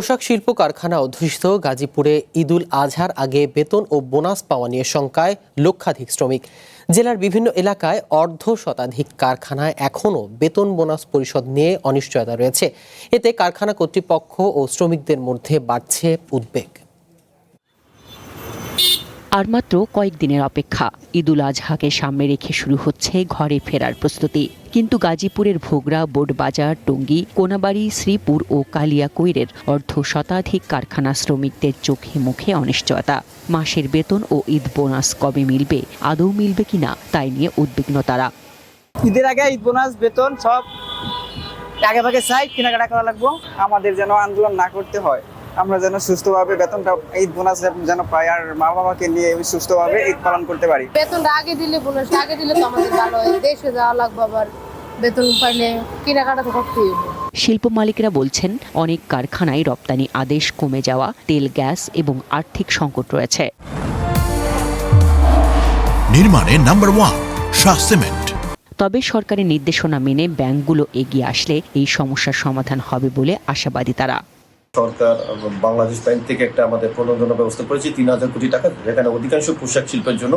পোশাক শিল্প কারখানা অধ্যুষিত গাজীপুরে ঈদুল আজহার আগে বেতন ও বোনাস পাওয়া নিয়ে শঙ্কায় লক্ষাধিক শ্রমিক। জেলার বিভিন্ন এলাকায় অর্ধশতাধিক কারখানায় এখনও বেতন বোনাস পরিশোধ নিয়ে অনিশ্চয়তা রয়েছে। এতে কারখানা কর্তৃপক্ষ ও শ্রমিকদের মধ্যে বাড়ছে উদ্বেগ। আর মাত্র কয়েকদিনের অপেক্ষা, ঈদুল আজহাকে সামনে রেখে শুরু হচ্ছে ঘরে ফেরার প্রস্তুতি। কিন্তু গাজীপুরের ভোগড়া, বোর্ডবাজার, টঙ্গী, কোনাবাড়ি, শ্রীপুর ও কালিয়াকৈরের অর্ধশতাধিক কারখানা শ্রমিকদের চোখে মুখে অনিশ্চয়তা। মাসের বেতন ও ঈদ বোনাস কবে মিলবে, আদৌ মিলবে কিনা তাই নিয়ে উদ্বিগ্ন তারা। ঈদের আগে ঈদ বোনাস বেতন সব আগে ভাগে চাই, কেনাকাটা করা লাগবো। আমাদের যেন আন্দোলন না করতে হয়, আমরা যেন সুস্থভাবে বেতনটা ঈদ বোনাস যেন পাই, আর মা বাবাকে নিয়ে সুস্থভাবে ঈদ পালন করতে পারি। বেতনটা আগে দিলে, বোনাসটা আগে দিলে তো আমাদের ভালো হয়। দেশে যাওয়া লাগবে, আবার বেতন পাইলে কেনাকাটা তো করতেই হবে। শিল্প মালিকরা বলছেন, অনেক কারখানায় রপ্তানি আদেশ কমে যাওয়া, তেল, গ্যাস এবং আর্থিক সংকট রয়েছে। নির্মাণে নাম্বার 1 শাহ সিমেন্ট। তবে সরকারের নির্দেশনা মেনে ব্যাংকগুলো এগিয়ে আসলে এই সমস্যার সমাধান হবে বলে আশাবাদী তারা। সরকার বাংলাদেশ ব্যাংক থেকে একটা আমাদের প্রণোদনা ব্যবস্থা করেছে ৩,০০০ কোটি টাকা, যেখানে অধিকাংশ পোশাক শিল্পের জন্য।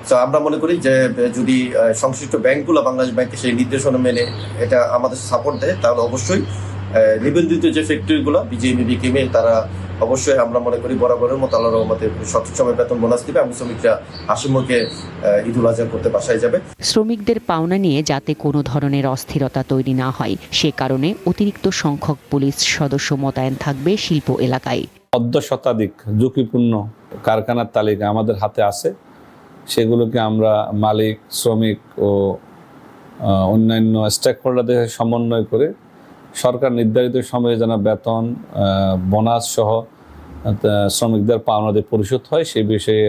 তো আমরা মনে করি যে যদি সংশ্লিষ্ট ব্যাংকগুলো বাংলাদেশ ব্যাংকে সেই নির্দেশনা মেনে এটা আমাদের সাপোর্ট দেয়, তাহলে অবশ্যই নিবন্ধিত যে ফ্যাক্টরিগুলো বিজিএমই, বিকেএমএ, তারা অবশ্যই আমরা মনে করি বরাবরের মতো আল্লাহর রহমতে সঠিক সময় বেতন বোনাস দিবে এবং শ্রমিকরা হাসিমুখে ঈদুল আজহা করতে বাসায় যাবে। শ্রমিকদের পাওনা নিয়ে যাতে কোনো ধরনের অস্থিরতা তৈরি না হয়, সে কারণে অতিরিক্ত সংখ্যক পুলিশ সদস্য মোতায়েন থাকবে শিল্প এলাকায়। অর্ধশতাধিক ঝুঁকিপূর্ণ কারখানার তালিকা আমাদের হাতে আছে, সেগুলোকে আমরা মালিক, শ্রমিক ও অন্যান্য স্টেক হোল্ডারদের সমন্বয় করে সরকার নির্ধারিত সময়ে যেন বেতন, বোনাস সহ শ্রমিকদের পাওনাদের পরিশোধ হয়, সেই বিষয়ে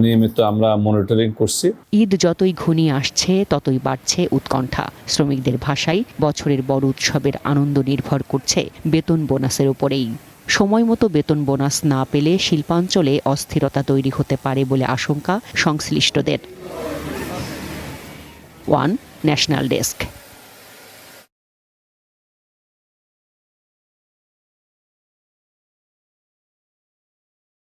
নিয়মিত আমরা মনিটরিং করছি। ঈদ যতই ঘনিয়ে আসছে ততই বাড়ছে উৎকণ্ঠা। শ্রমিকদের ভাষায়, বছরের বড় উৎসবের আনন্দ নির্ভর করছে বেতন বোনাসের উপরেই। সময় মতো বেতন বোনাস না পেলে শিল্পাঞ্চলে অস্থিরতা তৈরি হতে পারে বলে আশঙ্কা সংশ্লিষ্টদের। One national desk.